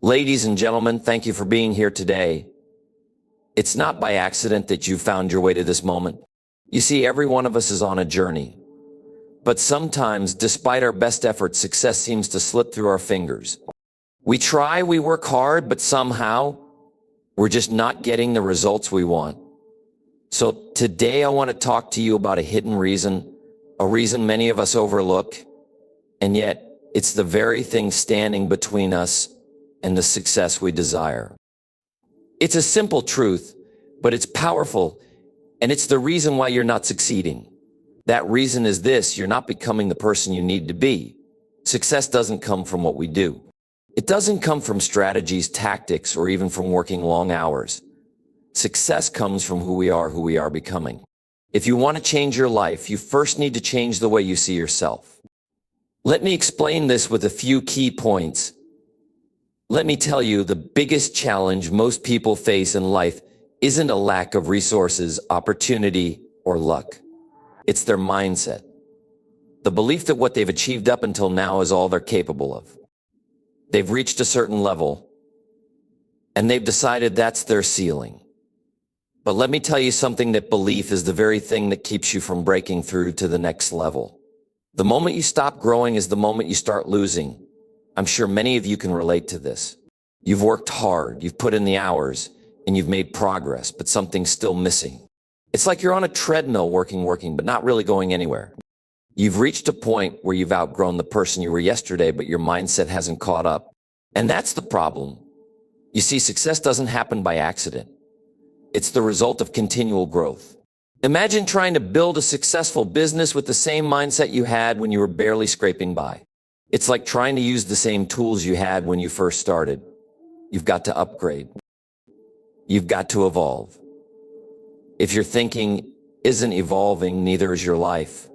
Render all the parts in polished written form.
Ladies and gentlemen, thank you for being here today. It's not by accident that you found your way to this moment. You see, every one of us is on a journey. But sometimes, despite our best efforts, success seems to slip through our fingers. We try, we work hard, but somehow, we're just not getting the results we want. So today I want to talk to you about a hidden reason, a reason many of us overlook, and yet it's the very thing standing between us and the success we desire. It's a simple truth, but it's powerful, and it's the reason why you're not succeeding. That reason is this: you're not becoming the person you need to be. Success doesn't come from what we do. It doesn't come from strategies, tactics, or even from working long hours. Success comes from who we are becoming. If you want to change your life, you first need to change the way you see yourself. Let me explain this with a few key points. Let me tell you, the biggest challenge most people face in life isn't a lack of resources, opportunity, or luck. It's their mindset. The belief that what they've achieved up until now is all they're capable of. They've reached a certain level, and they've decided that's their ceiling. But let me tell you something, that belief is the very thing that keeps you from breaking through to the next level. The moment you stop growing is the moment you start losing. I'm sure many of you can relate to this. You've worked hard, you've put in the hours, and you've made progress, but something's still missing. It's like you're on a treadmill working, but not really going anywhere. You've reached a point where you've outgrown the person you were yesterday, but your mindset hasn't caught up. And that's the problem. You see, success doesn't happen by accident. It's the result of continual growth. Imagine trying to build a successful business with the same mindset you had when you were barely scraping by. It's like trying to use the same tools you had when you first started. You've got to upgrade. You've got to evolve. If your thinking isn't evolving, neither is your life.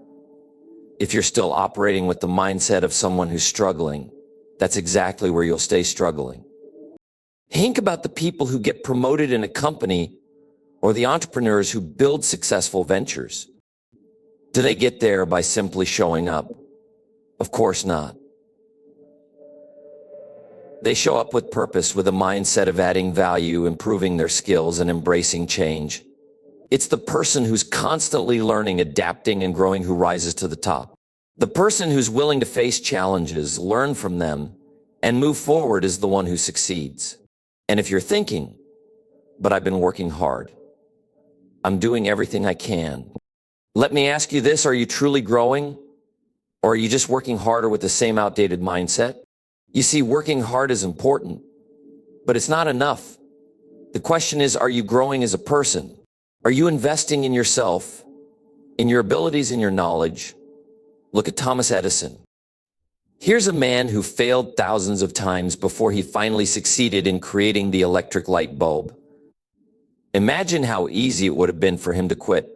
If you're still operating with the mindset of someone who's struggling, that's exactly where you'll stay struggling. Think about the people who get promoted in a company, or the entrepreneurs who build successful ventures. Do they get there by simply showing up? Of course not. They show up with purpose, with a mindset of adding value, improving their skills, and embracing change. It's the person who's constantly learning, adapting, and growing who rises to the top. The person who's willing to face challenges, learn from them, and move forward is the one who succeeds. And if you're thinking, but I've been working hard, I'm doing everything I can, let me ask you this: are you truly growing? Or are you just working harder with the same outdated mindset? You see, working hard is important, but it's not enough. The question is, are you growing as a person? Are you investing in yourself, in your abilities, in your knowledge? Look at Thomas Edison. Here's a man who failed thousands of times before he finally succeeded in creating the electric light bulb. Imagine how easy it would have been for him to quit.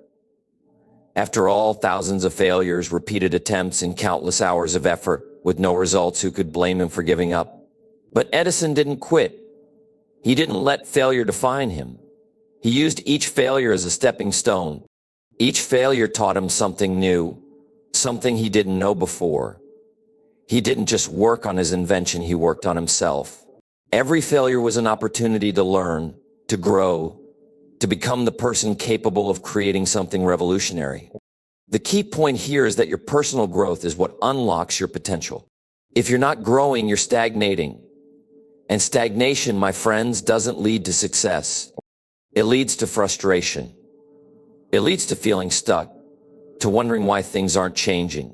After all, thousands of failures, repeated attempts, and countless hours of effort with no results, who could blame him for giving up? But Edison didn't quit. He didn't let failure define him. He used each failure as a stepping stone. Each failure taught him something new, something he didn't know before. He didn't just work on his invention, he worked on himself. Every failure was an opportunity to learn, to grow, to become the person capable of creating something revolutionary. The key point here is that your personal growth is what unlocks your potential. If you're not growing, you're stagnating. And stagnation, my friends, doesn't lead to success. It leads to frustration. It leads to feeling stuck, to wondering why things aren't changing,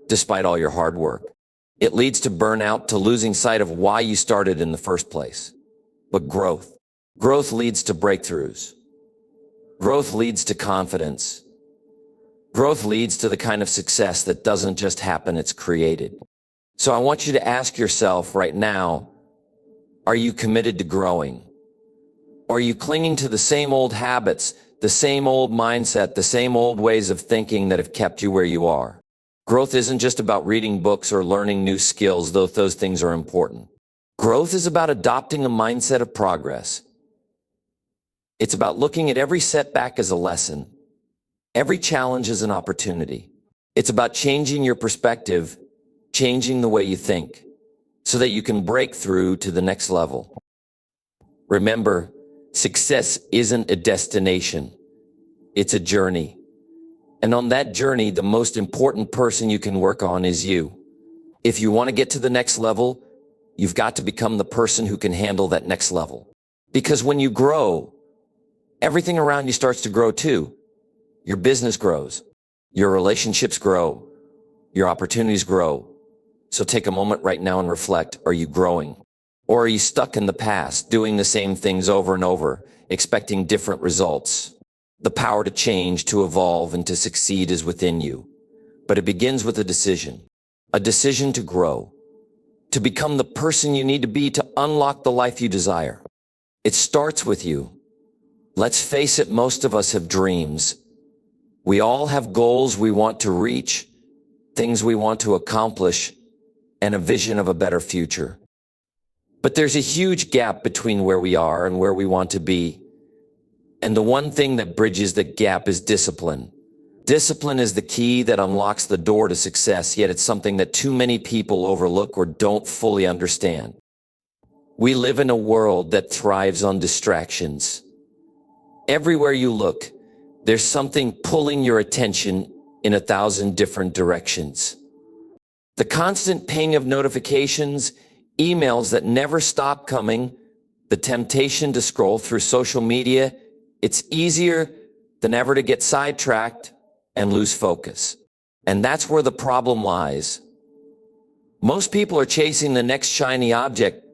despite all your hard work. It leads to burnout, to losing sight of why you started in the first place. But growth leads to breakthroughs. Growth leads to confidence. Growth leads to the kind of success that doesn't just happen, it's created. So I want you to ask yourself right now, are you committed to growing? Or are you clinging to the same old habits, the same old mindset, the same old ways of thinking that have kept you where you are? Growth isn't just about reading books or learning new skills, though those things are important. Growth is about adopting a mindset of progress. It's about looking at every setback as a lesson, every challenge as an opportunity. It's about changing your perspective, changing the way you think. so that you can break through to the next level. Remember, success isn't a destination. It's a journey. And on that journey, the most important person you can work on is you. If you want to get to the next level, you've got to become the person who can handle that next level. Because when you grow, everything around you starts to grow too. Your business grows. Your relationships grow. Your opportunities grow. So take a moment right now and reflect. Are you growing? Or are you stuck in the past, doing the same things over and over, expecting different results? The power to change, to evolve, and to succeed is within you. But it begins with a decision to grow, to become the person you need to be to unlock the life you desire. It starts with you. Let's face it, most of us have dreams. We all have goals we want to reach, things we want to accomplish, and a vision of a better future. But there's a huge gap between where we are and where we want to be. And the one thing that bridges the gap is discipline. Discipline is the key that unlocks the door to success, yet it's something that too many people overlook or don't fully understand. We live in a world that thrives on distractions. Everywhere you look, there's something pulling your attention in 1,000 different directions. The constant ping of notifications, emails that never stop coming, the temptation to scroll through social media, it's easier than ever to get sidetracked and lose focus. And that's where the problem lies. Most people are chasing the next shiny object,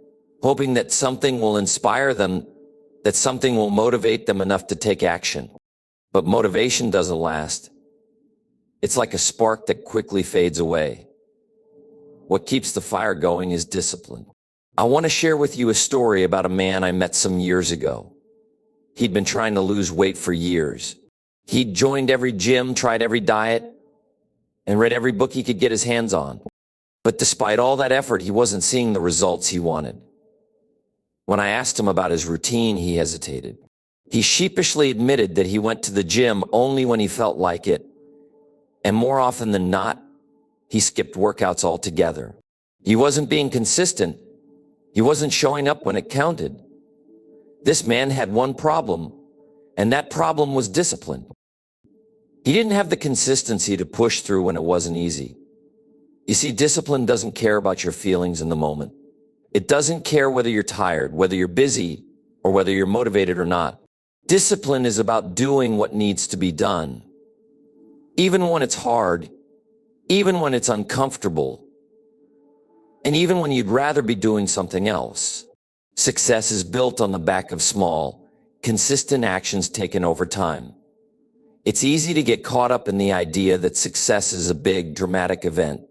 hoping that something will inspire them, that something will motivate them enough to take action. But motivation doesn't last. It's like a spark that quickly fades away. What keeps the fire going is discipline. I want to share with you a story about a man I met some years ago. He'd been trying to lose weight for years. He'd joined every gym, tried every diet, and read every book he could get his hands on. But despite all that effort, he wasn't seeing the results he wanted. When I asked him about his routine, he hesitated. He sheepishly admitted that he went to the gym only when he felt like it, and more often than not, he skipped workouts altogether. He wasn't being consistent. He wasn't showing up when it counted. This man had one problem, and that problem was discipline. He didn't have the consistency to push through when it wasn't easy. You see, discipline doesn't care about your feelings in the moment. It doesn't care whether you're tired, whether you're busy, or whether you're motivated or not. Discipline is about doing what needs to be done. Even when it's hard, even when it's uncomfortable, and even when you'd rather be doing something else. Success is built on the back of small, consistent actions taken over time. It's easy to get caught up in the idea that success is a big, dramatic event,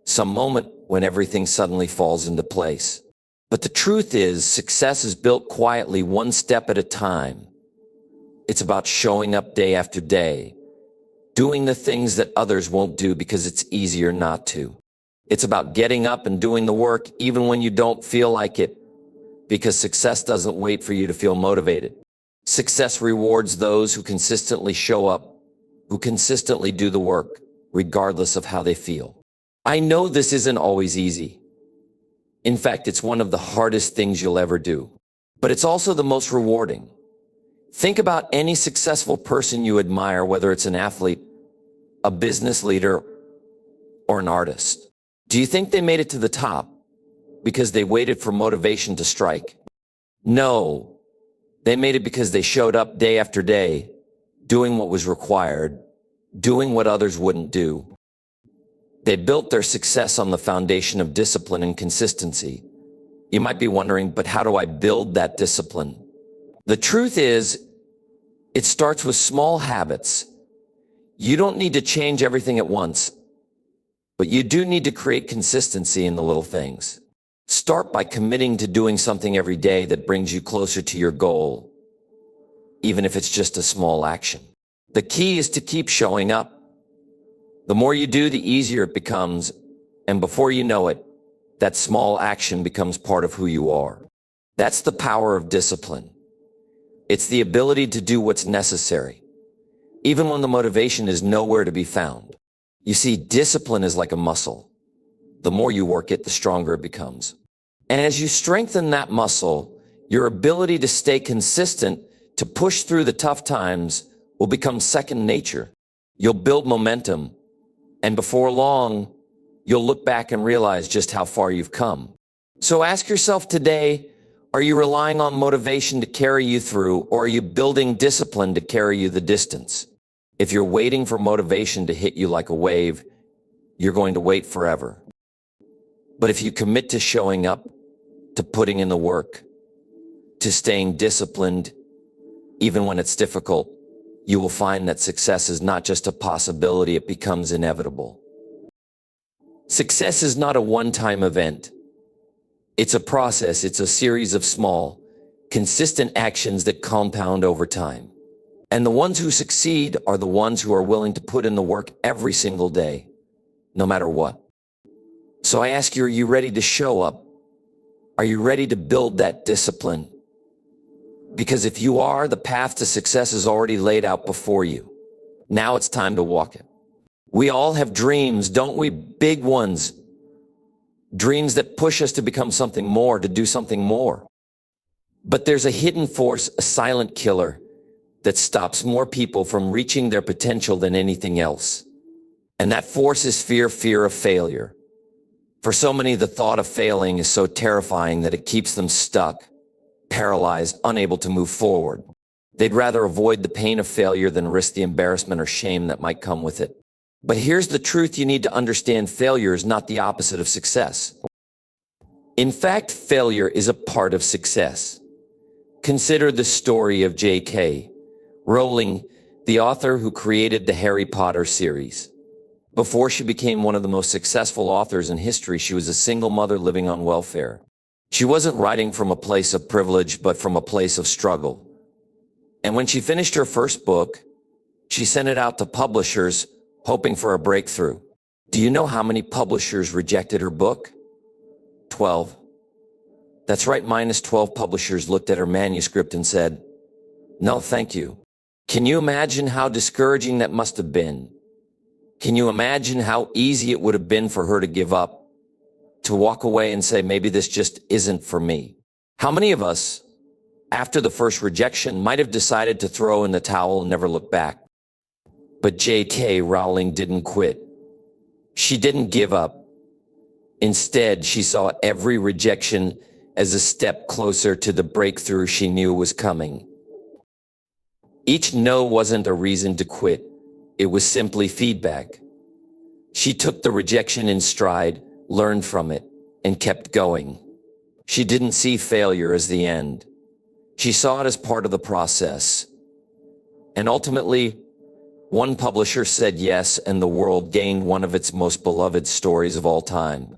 some moment when everything suddenly falls into place. But the truth is, success is built quietly, one step at a time. It's about showing up day after day, doing the things that others won't do because it's easier not to. It's about getting up and doing the work even when you don't feel like it, because success doesn't wait for you to feel motivated. Success rewards those who consistently show up, who consistently do the work, regardless of how they feel. I know this isn't always easy. In fact, it's one of the hardest things you'll ever do, but it's also the most rewarding. Think about any successful person you admire, whether it's an athlete, a business leader, or an artist. Do you think they made it to the top because they waited for motivation to strike? No, they made it because they showed up day after day, doing what was required, doing what others wouldn't do. They built their success on the foundation of discipline and consistency. You might be wondering, but how do I build that discipline? The truth is, it starts with small habits. You don't need to change everything at once, but you do need to create consistency in the little things. Start by committing to doing something every day that brings you closer to your goal, even if it's just a small action. The key is to keep showing up. The more you do, the easier it becomes, and before you know it, that small action becomes part of who you are. That's the power of discipline. It's the ability to do what's necessary, even when the motivation is nowhere to be found. You see, discipline is like a muscle. The more you work it, the stronger it becomes. And as you strengthen that muscle, your ability to stay consistent, to push through the tough times, will become second nature. You'll build momentum, and before long, you'll look back and realize just how far you've come. So ask yourself today, are you relying on motivation to carry you through, or are you building discipline to carry you the distance? If you're waiting for motivation to hit you like a wave, you're going to wait forever. But if you commit to showing up, to putting in the work, to staying disciplined, even when it's difficult, you will find that success is not just a possibility, it becomes inevitable. Success is not a one-time event. It's a process. It's a series of small, consistent actions that compound over time. And the ones who succeed are the ones who are willing to put in the work every single day, no matter what. So I ask you, are you ready to show up? Are you ready to build that discipline? Because if you are, the path to success is already laid out before you. Now it's time to walk it. We all have dreams, don't we? Big ones. Dreams that push us to become something more, to do something more. But there's a hidden force, a silent killer, that stops more people from reaching their potential than anything else. And that force is fear of failure. For so many, the thought of failing is so terrifying that it keeps them stuck, paralyzed, unable to move forward. They'd rather avoid the pain of failure than risk the embarrassment or shame that might come with it. But here's the truth you need to understand: failure is not the opposite of success. In fact, failure is a part of success. Consider the story of J.K. Rowling, the author who created the Harry Potter series. Before she became one of the most successful authors in history, she was a single mother living on welfare. She wasn't writing from a place of privilege, but from a place of struggle. And when she finished her first book, she sent it out to publishers, hoping for a breakthrough. Do you know how many publishers rejected her book? 12. That's right, minus 12 publishers looked at her manuscript and said, "No, thank you." Can you imagine how discouraging that must have been? Can you imagine how easy it would have been for her to give up, to walk away and say, maybe this just isn't for me? How many of us, after the first rejection, might have decided to throw in the towel and never look back? But J.K. Rowling didn't quit. She didn't give up. Instead, she saw every rejection as a step closer to the breakthrough she knew was coming. Each no wasn't a reason to quit. It was simply feedback. She took the rejection in stride, learned from it, and kept going. She didn't see failure as the end. She saw it as part of the process. And ultimately, one publisher said yes, and the world gained one of its most beloved stories of all time.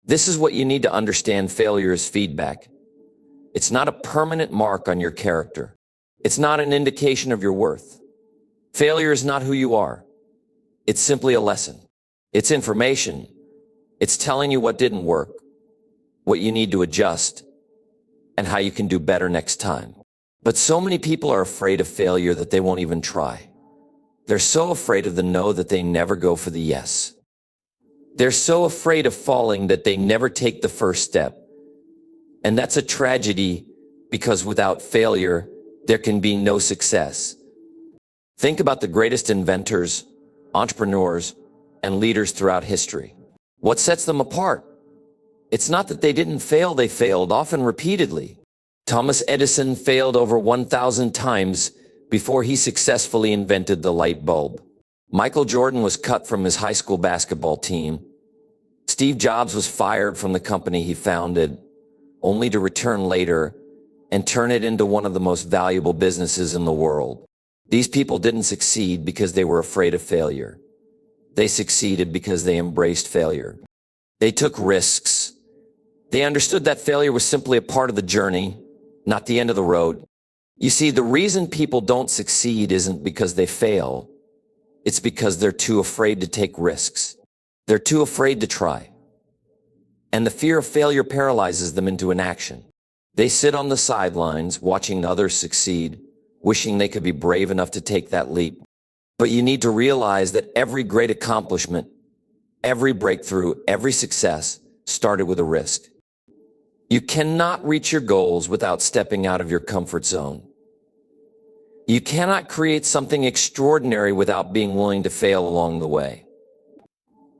This is what you need to understand: failure is feedback. It's not a permanent mark on your character. It's not an indication of your worth. Failure is not who you are. It's simply a lesson. It's information. It's telling you what didn't work, what you need to adjust, and how you can do better next time. But so many people are afraid of failure that they won't even try. They're so afraid of the no that they never go for the yes. They're so afraid of falling that they never take the first step. And that's a tragedy, because without failure, there can be no success. Think about the greatest inventors, entrepreneurs, and leaders throughout history. What sets them apart? It's not that they didn't fail, they failed, often repeatedly. Thomas Edison failed over 1,000 times before he successfully invented the light bulb. Michael Jordan was cut from his high school basketball team. Steve Jobs was fired from the company he founded, only to return later and turn it into one of the most valuable businesses in the world. These people didn't succeed because they were afraid of failure. They succeeded because they embraced failure. They took risks. They understood that failure was simply a part of the journey, not the end of the road. You see, the reason people don't succeed isn't because they fail. It's because they're too afraid to take risks. They're too afraid to try. And the fear of failure paralyzes them into inaction. They sit on the sidelines, watching others succeed, wishing they could be brave enough to take that leap. But you need to realize that every great accomplishment, every breakthrough, every success started with a risk. You cannot reach your goals without stepping out of your comfort zone. You cannot create something extraordinary without being willing to fail along the way.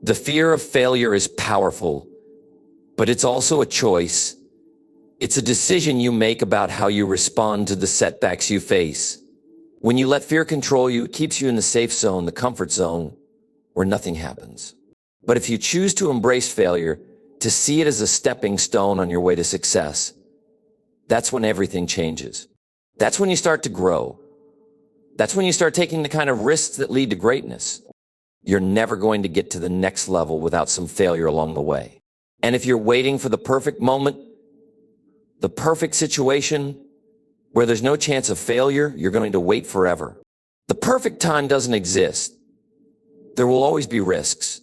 The fear of failure is powerful, but it's also a choice. It's a decision you make about how you respond to the setbacks you face. When you let fear control you, it keeps you in the safe zone, the comfort zone, where nothing happens. But if you choose to embrace failure, to see it as a stepping stone on your way to success, that's when everything changes. That's when you start to grow. That's when you start taking the kind of risks that lead to greatness. You're never going to get to the next level without some failure along the way. And if you're waiting for the perfect moment, the perfect situation, where there's no chance of failure, you're going to wait forever. The perfect time doesn't exist. There will always be risks,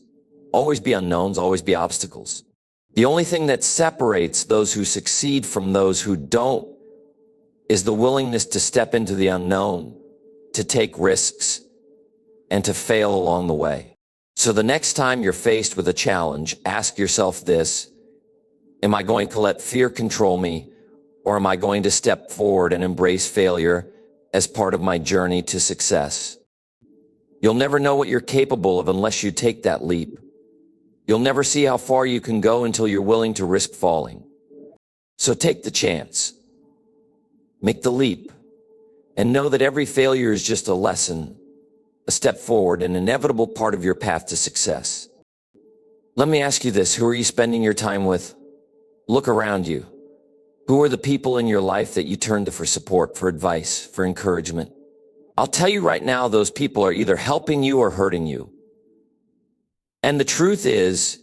always be unknowns, always be obstacles. The only thing that separates those who succeed from those who don't is the willingness to step into the unknown, to take risks, and to fail along the way. So the next time you're faced with a challenge, ask yourself this: am I going to let fear control me, or am I going to step forward and embrace failure as part of my journey to success? You'll never know what you're capable of unless you take that leap. You'll never see how far you can go until you're willing to risk falling. So take the chance. Make the leap. And know that every failure is just a lesson, a step forward, an inevitable part of your path to success. Let me ask you this: who are you spending your time with? Look around you. Who are the people in your life that you turn to for support, for advice, for encouragement? I'll tell you right now, those people are either helping you or hurting you. And the truth is,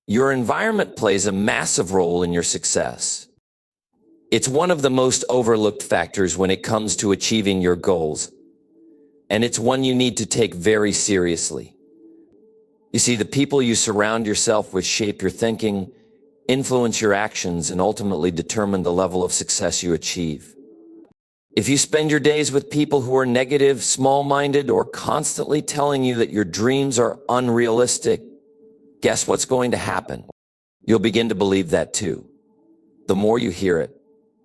your environment plays a massive role in your success. It's one of the most overlooked factors when it comes to achieving your goals, and it's one you need to take very seriously. You see, the people you surround yourself with shape your thinking, influence your actions, and ultimately determine the level of success you achieve. If you spend your days with people who are negative, small-minded, or constantly telling you that your dreams are unrealistic, guess what's going to happen? You'll begin to believe that too. The more you hear it,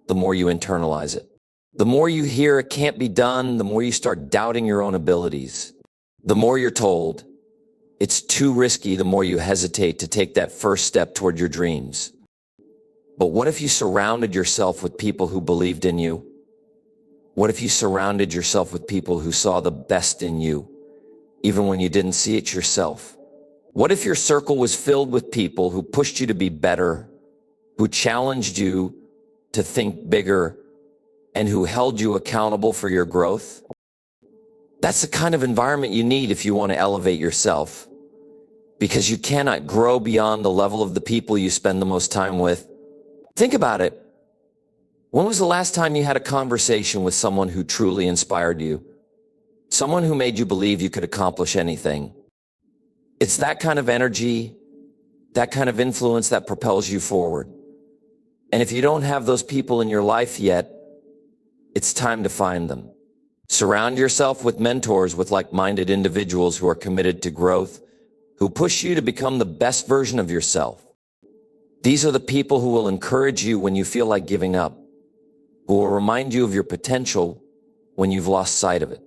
the more you internalize it. The more you hear it can't be done, the more you start doubting your own abilities. The more you're told it's too risky, the more you hesitate to take that first step toward your dreams. But what if you surrounded yourself with people who believed in you? What if you surrounded yourself with people who saw the best in you, even when you didn't see it yourself? What if your circle was filled with people who pushed you to be better, who challenged you to think bigger, and who held you accountable for your growth? That's the kind of environment you need if you want to elevate yourself, because you cannot grow beyond the level of the people you spend the most time with. Think about it. When was the last time you had a conversation with someone who truly inspired you? Someone who made you believe you could accomplish anything? It's that kind of energy, that kind of influence that propels you forward. And if you don't have those people in your life yet, it's time to find them. Surround yourself with mentors, with like-minded individuals who are committed to growth, who push you to become the best version of yourself. These are the people who will encourage you when you feel like giving up, who will remind you of your potential when you've lost sight of it.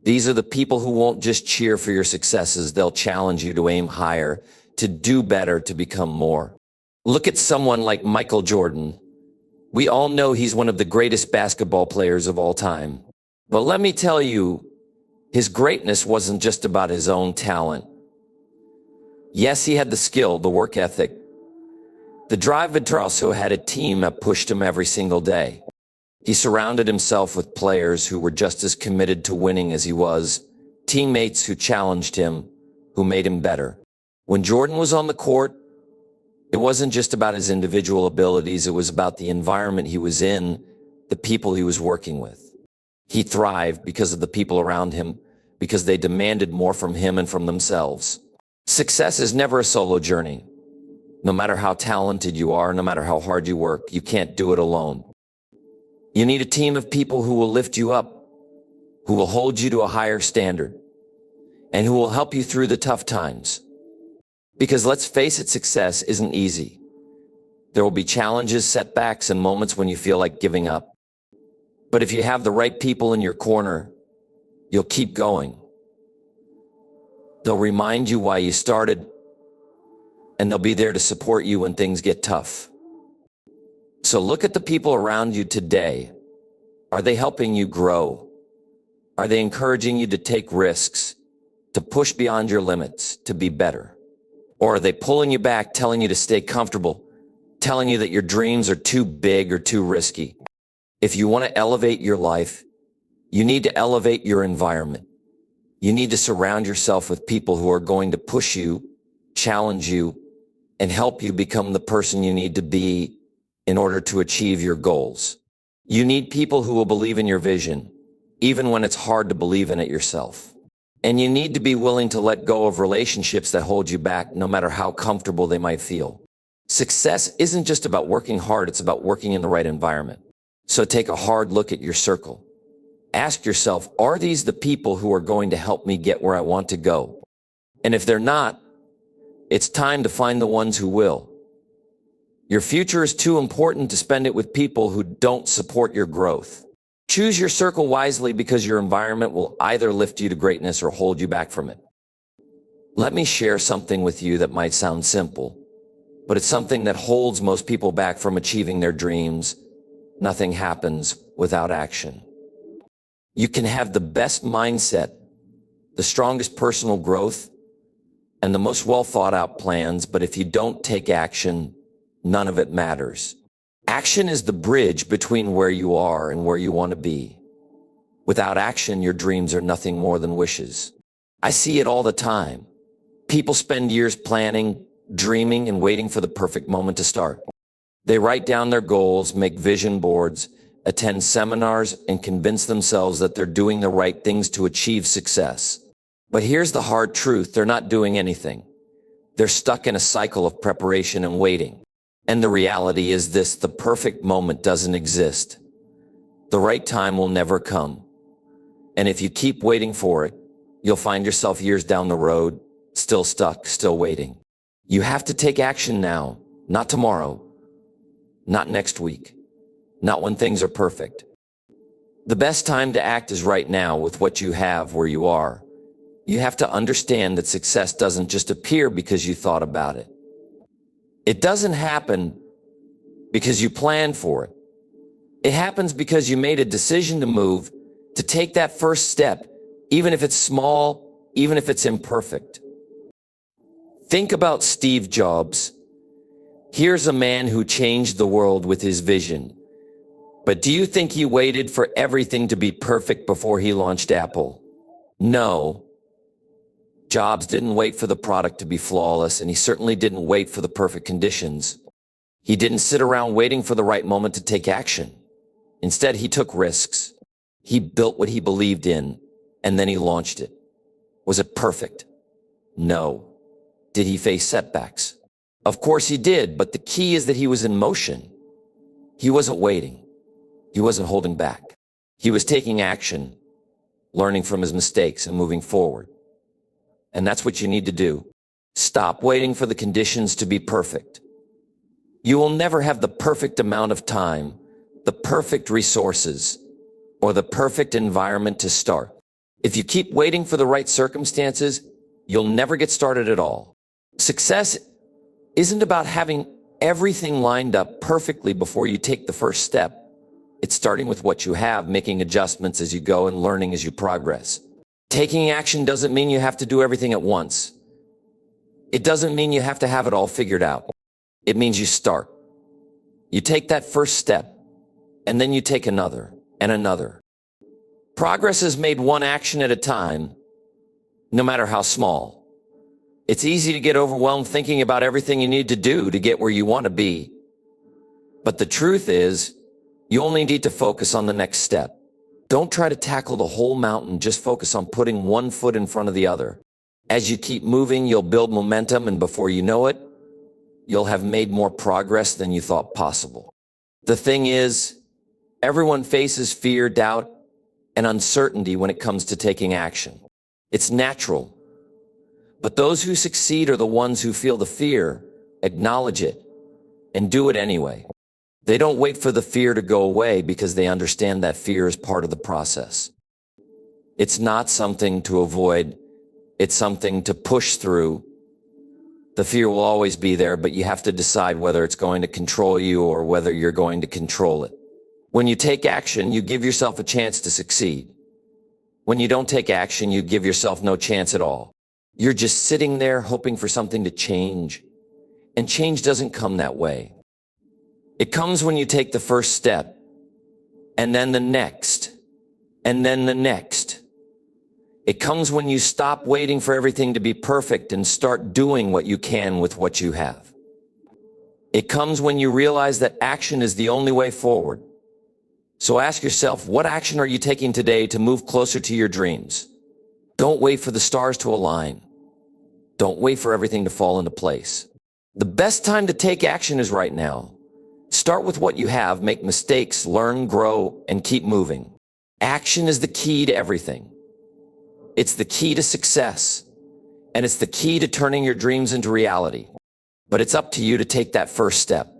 These are the people who won't just cheer for your successes, they'll challenge you to aim higher, to do better, to become more. Look at someone like Michael Jordan. We all know he's one of the greatest basketball players of all time. But let me tell you, his greatness wasn't just about his own talent. Yes, he had the skill, the work ethic, the drive, but also had a team that pushed him every single day. He surrounded himself with players who were just as committed to winning as he was, teammates who challenged him, who made him better. When Jordan was on the court, it wasn't just about his individual abilities, it was about the environment he was in, the people he was working with. He thrived because of the people around him, because they demanded more from him and from themselves. Success is never a solo journey. No matter how talented you are, no matter how hard you work, you can't do it alone. You need a team of people who will lift you up, who will hold you to a higher standard, and who will help you through the tough times. Because let's face it, success isn't easy. There will be challenges, setbacks, and moments when you feel like giving up. But if you have the right people in your corner, you'll keep going. They'll remind you why you started, and they'll be there to support you when things get tough. So look at the people around you today. Are they helping you grow? Are they encouraging you to take risks, to push beyond your limits, to be better? Or are they pulling you back, telling you to stay comfortable, telling you that your dreams are too big or too risky? If you want to elevate your life, you need to elevate your environment. You need to surround yourself with people who are going to push you, challenge you, and help you become the person you need to be in order to achieve your goals. You need people who will believe in your vision, even when it's hard to believe in it yourself. And you need to be willing to let go of relationships that hold you back, no matter how comfortable they might feel. Success isn't just about working hard, it's about working in the right environment. So take a hard look at your circle. Ask yourself, are these the people who are going to help me get where I want to go? And if they're not, it's time to find the ones who will. Your future is too important to spend it with people who don't support your growth. Choose your circle wisely, because your environment will either lift you to greatness or hold you back from it. Let me share something with you that might sound simple, but it's something that holds most people back from achieving their dreams. Nothing happens without action. You can have the best mindset, the strongest personal growth, and the most well thought out plans, but if you don't take action, none of it matters. Action is the bridge between where you are and where you want to be. Without action, your dreams are nothing more than wishes. I see it all the time. People spend years planning, dreaming, and waiting for the perfect moment to start. They write down their goals, make vision boards, attend seminars, and convince themselves that they're doing the right things to achieve success. But here's the hard truth: they're not doing anything. They're stuck in a cycle of preparation and waiting. And the reality is this: the perfect moment doesn't exist. The right time will never come. And if you keep waiting for it, you'll find yourself years down the road, still stuck, still waiting. You have to take action now, not tomorrow, not next week, not when things are perfect. The best time to act is right now, with what you have where you are. You have to understand that success doesn't just appear because you thought about it. It doesn't happen because you planned for it. It happens because you made a decision to move, to take that first step, even if it's small, even if it's imperfect. Think about Steve Jobs. Here's a man who changed the world with his vision. But do you think he waited for everything to be perfect before he launched Apple? No. Jobs didn't wait for the product to be flawless, and he certainly didn't wait for the perfect conditions. He didn't sit around waiting for the right moment to take action. Instead, he took risks. He built what he believed in, and then he launched it. Was it perfect? No. Did he face setbacks? Of course he did, but the key is that he was in motion. He wasn't waiting. He wasn't holding back. He was taking action, learning from his mistakes, and moving forward. And that's what you need to do. Stop waiting for the conditions to be perfect. You will never have the perfect amount of time, the perfect resources, or the perfect environment to start. If you keep waiting for the right circumstances, you'll never get started at all. Success isn't about having everything lined up perfectly before you take the first step. It's starting with what you have, making adjustments as you go, and learning as you progress. Taking action doesn't mean you have to do everything at once. It doesn't mean you have to have it all figured out. It means you start. You take that first step, and then you take another and another. Progress is made one action at a time, no matter how small. It's easy to get overwhelmed thinking about everything you need to do to get where you want to be. But the truth is, you only need to focus on the next step. Don't try to tackle the whole mountain, just focus on putting one foot in front of the other. As you keep moving, you'll build momentum, and before you know it, you'll have made more progress than you thought possible. The thing is, everyone faces fear, doubt, and uncertainty when it comes to taking action. It's natural. But those who succeed are the ones who feel the fear, acknowledge it, and do it anyway. They don't wait for the fear to go away because they understand that fear is part of the process. It's not something to avoid. It's something to push through. The fear will always be there, but you have to decide whether it's going to control you or whether you're going to control it. When you take action, you give yourself a chance to succeed. When you don't take action, you give yourself no chance at all. You're just sitting there hoping for something to change. And change doesn't come that way. It comes when you take the first step, and then the next, and then the next. It comes when you stop waiting for everything to be perfect and start doing what you can with what you have. It comes when you realize that action is the only way forward. So ask yourself, what action are you taking today to move closer to your dreams? Don't wait for the stars to align. Don't wait for everything to fall into place. The best time to take action is right now. Start with what you have, make mistakes, learn, grow, and keep moving. Action is the key to everything. It's the key to success, and it's the key to turning your dreams into reality. But it's up to you to take that first step.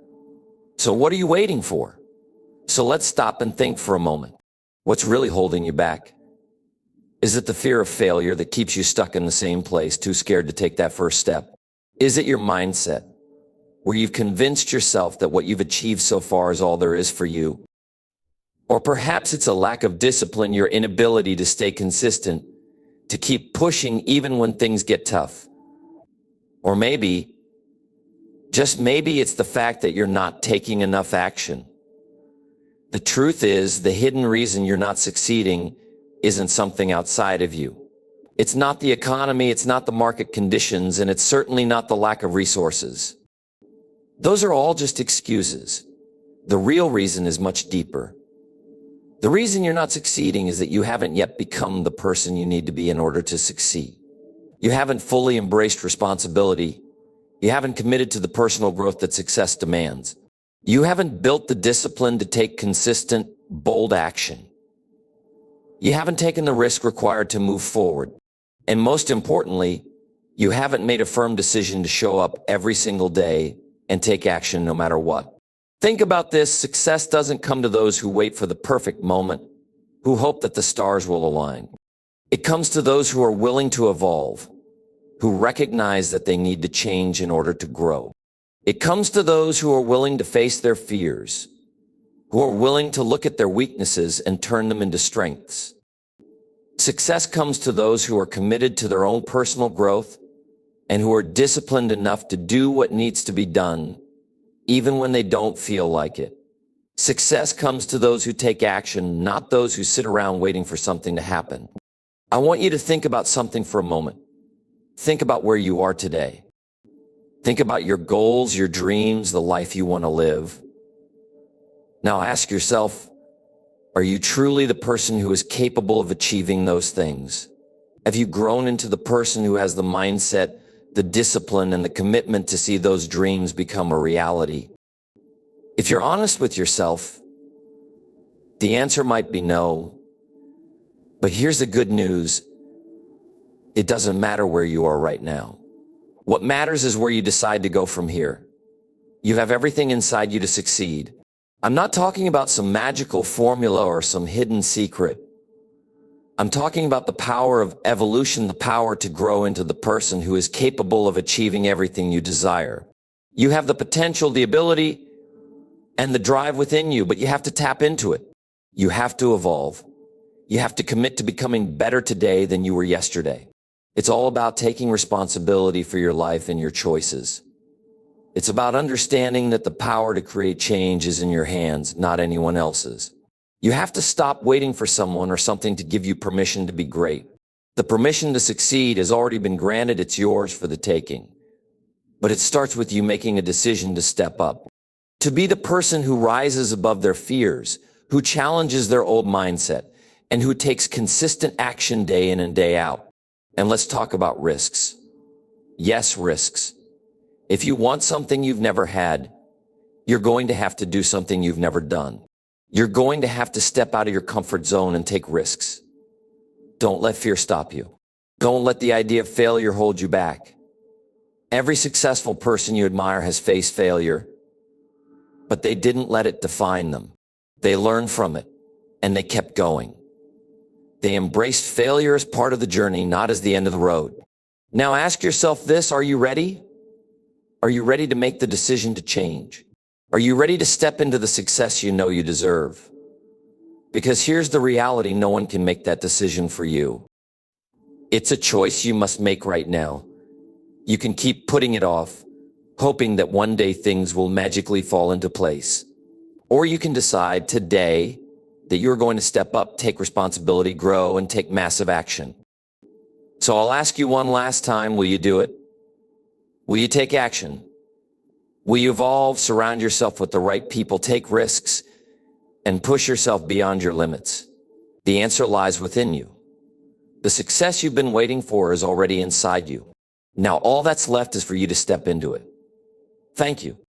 So what are you waiting for? So let's stop and think for a moment. What's really holding you back? Is it the fear of failure that keeps you stuck in the same place, too scared to take that first step? Is it your mindset, where you've convinced yourself that what you've achieved so far is all there is for you? Or perhaps it's a lack of discipline, your inability to stay consistent, to keep pushing even when things get tough. Or maybe, just maybe it's the fact that you're not taking enough action. The truth is, the hidden reason you're not succeeding isn't something outside of you. It's not the economy, it's not the market conditions, and it's certainly not the lack of resources. Those are all just excuses. The real reason is much deeper. The reason you're not succeeding is that you haven't yet become the person you need to be in order to succeed. You haven't fully embraced responsibility. You haven't committed to the personal growth that success demands. You haven't built the discipline to take consistent, bold action. You haven't taken the risk required to move forward. And most importantly, you haven't made a firm decision to show up every single day and take action no matter what. Think about this. Success doesn't come to those who wait for the perfect moment, who hope that the stars will align. It comes to those who are willing to evolve, who recognize that they need to change in order to grow. It comes to those who are willing to face their fears, who are willing to look at their weaknesses and turn them into strengths. Success comes to those who are committed to their own personal growth and who are disciplined enough to do what needs to be done, even when they don't feel like it. Success comes to those who take action, not those who sit around waiting for something to happen. I want you to think about something for a moment. Think about where you are today. Think about your goals, your dreams, the life you want to live. Now ask yourself, are you truly the person who is capable of achieving those things? Have you grown into the person who has the mindset, the discipline, and the commitment to see those dreams become a reality? If you're honest with yourself, the answer might be no. But here's the good news. It doesn't matter where you are right now. What matters is where you decide to go from here. You have everything inside you to succeed. I'm not talking about some magical formula or some hidden secret. I'm talking about the power of evolution, the power to grow into the person who is capable of achieving everything you desire. You have the potential, the ability, and the drive within you, but you have to tap into it. You have to evolve. You have to commit to becoming better today than you were yesterday. It's all about taking responsibility for your life and your choices. It's about understanding that the power to create change is in your hands, not anyone else's. You have to stop waiting for someone or something to give you permission to be great. The permission to succeed has already been granted. It's yours for the taking. But it starts with you making a decision to step up, to be the person who rises above their fears, who challenges their old mindset, and who takes consistent action day in and day out. And let's talk about risks. Yes, risks. If you want something you've never had, you're going to have to do something you've never done. You're going to have to step out of your comfort zone and take risks. Don't let fear stop you. Don't let the idea of failure hold you back. Every successful person you admire has faced failure. but they didn't let it define them. They learned from it, and they kept going. They embraced failure as part of the journey, not as the end of the road. Now ask yourself this, are you ready? Are you ready to make the decision to change? Are you ready to step into the success you know you deserve? Because here's the reality, no one can make that decision for you. It's a choice you must make right now. You can keep putting it off, hoping that one day things will magically fall into place. Or you can decide today that you're going to step up, take responsibility, grow, and take massive action. So I'll ask you one last time, will you do it? Will you take action? Will you evolve, surround yourself with the right people, take risks, and push yourself beyond your limits? The answer lies within you. The success you've been waiting for is already inside you. Now all that's left is for you to step into it. Thank you.